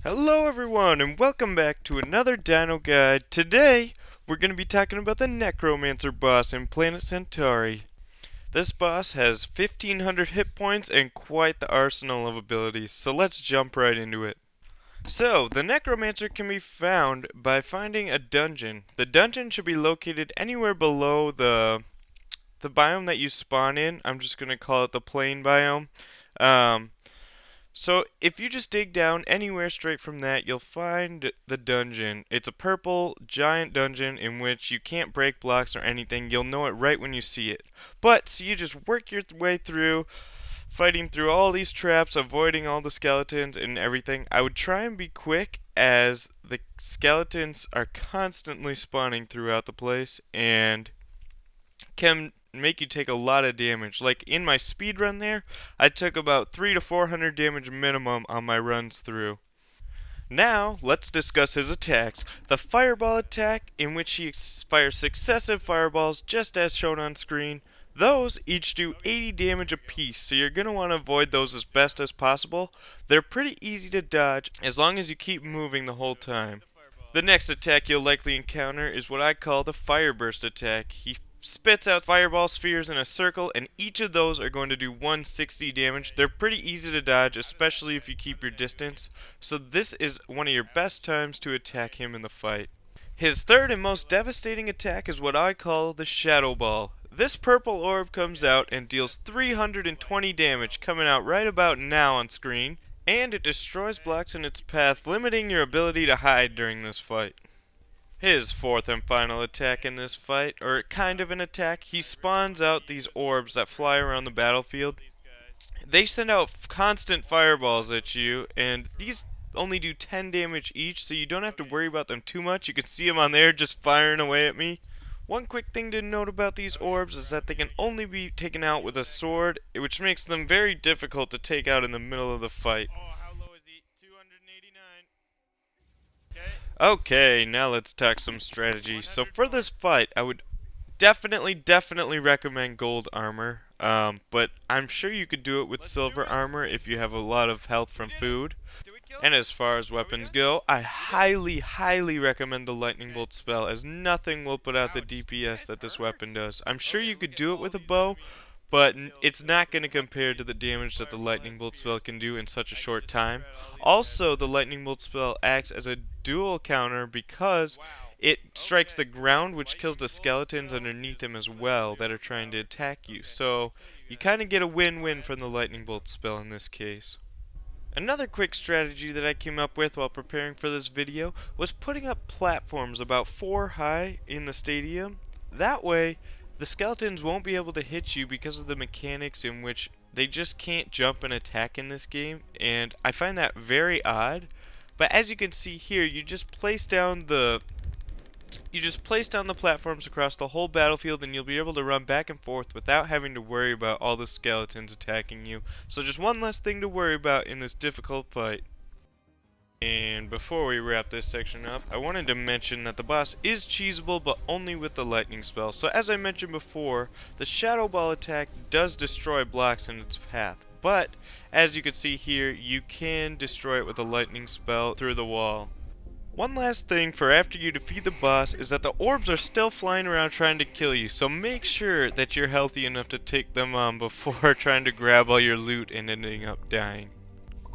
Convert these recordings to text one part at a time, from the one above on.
Hello everyone and welcome back to another Dino Guide. Today we're going to be talking about the Necromancer boss in Planet Centauri. This boss has 1500 hit points and quite the arsenal of abilities, so let's jump right into it. So, the Necromancer can be found by finding a dungeon. The dungeon should be located anywhere below the biome that you spawn in. I'm just going to call it the plain biome. So if you just dig down anywhere straight from that, you'll find the dungeon. It's a purple giant dungeon in which you can't break blocks or anything. You'll know it right when you see it. But so you just work your way through, fighting through all these traps, avoiding all the skeletons and everything. I would try and be quick as the skeletons are constantly spawning throughout the place and can make you take a lot of damage. Like in my speed run there, I took about 300 to 400 damage minimum on my runs through. Now, let's discuss his attacks. The fireball attack, in which he fires successive fireballs just as shown on screen. Those each do 80 damage apiece, so you're going to want to avoid those as best as possible. They're pretty easy to dodge as long as you keep moving the whole time. The next attack you'll likely encounter is what I call the fire burst attack. He spits out fireball spheres in a circle, and each of those are going to do 160 damage. They're pretty easy to dodge, especially if you keep your distance, so this is one of your best times to attack him in the fight. His third and most devastating attack is what I call the Shadow Ball. This purple orb comes out and deals 320 damage, coming out right about now on screen, and it destroys blocks in its path, limiting your ability to hide during this fight. His fourth and final attack in this fight, or kind of an attack, he spawns out these orbs that fly around the battlefield. They send out constant fireballs at you, and these only do 10 damage each, so you don't have to worry about them too much. You can see them on there just firing away at me. One quick thing to note about these orbs is that they can only be taken out with a sword, which makes them very difficult to take out in the middle of the fight. Okay, now let's talk some strategy. So for this fight, I would definitely recommend gold armor. But I'm sure you could do it with silver armor if you have a lot of health from food. And as far as weapons go, I highly recommend the lightning bolt spell, as nothing will put out the DPS that this weapon does. I'm sure you could do it with a bow, but it's not going to compare to the damage that the lightning bolt spell can do in such a short time. Also, the lightning bolt spell acts as a dual counter because it strikes the ground, which kills the skeletons underneath him as well that are trying to attack you. So you kind of get a win-win from the lightning bolt spell in this case. Another quick strategy that I came up with while preparing for this video was putting up platforms about 4 high in the stadium. That way, the skeletons won't be able to hit you because of the mechanics in which they just can't jump and attack in this game, and I find that very odd. But as you can see here, you just place down the platforms across the whole battlefield, and you'll be able to run back and forth without having to worry about all the skeletons attacking you. So just one less thing to worry about in this difficult fight. And before we wrap this section up, I wanted to mention that the boss is cheesable, but only with the lightning spell. So as I mentioned before, the Shadow Ball attack does destroy blocks in its path. But as you can see here, you can destroy it with a lightning spell through the wall. One last thing for after you defeat the boss is that the orbs are still flying around trying to kill you, so make sure that you're healthy enough to take them on before trying to grab all your loot and ending up dying.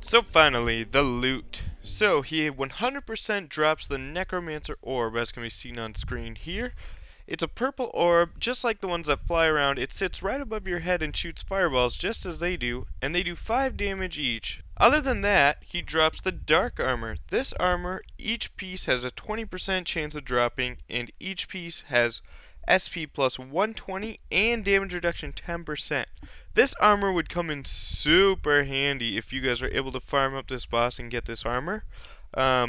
So finally, the loot. So he 100% drops the Necromancer Orb, as can be seen on screen here. It's a purple orb, just like the ones that fly around. It sits right above your head and shoots fireballs just as they do, and they do 5 damage each. Other than that, he drops the dark armor. This armor, each piece has a 20% chance of dropping, and each piece has SP plus 120 and damage reduction 10%. This armor would come in super handy if you guys are able to farm up this boss and get this armor,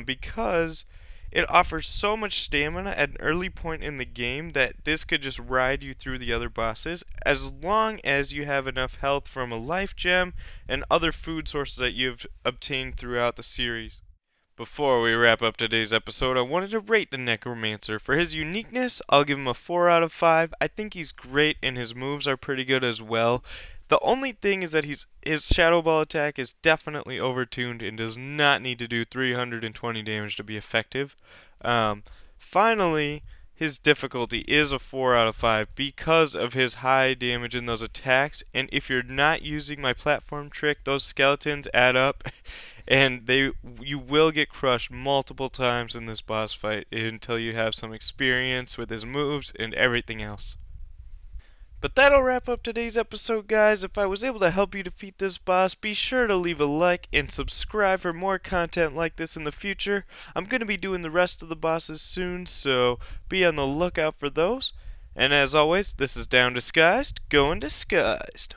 because it offers so much stamina at an early point in the game that this could just ride you through the other bosses, as long as you have enough health from a life gem and other food sources that you've obtained throughout the series. Before we wrap up today's episode, I wanted to rate the Necromancer. For his uniqueness, I'll give him a 4 out of 5. I think he's great and his moves are pretty good as well. The only thing is that his Shadow Ball attack is definitely overtuned and does not need to do 320 damage to be effective. Um, Finally, his difficulty is a 4 out of 5 because of his high damage in those attacks. And if you're not using my platform trick, those skeletons add up, and you will get crushed multiple times in this boss fight until you have some experience with his moves and everything else. But that'll wrap up today's episode, guys. If I was able to help you defeat this boss, be sure to leave a like and subscribe for more content like this in the future. I'm going to be doing the rest of the bosses soon, so be on the lookout for those. And as always, this is DinoDisguised, going disguised.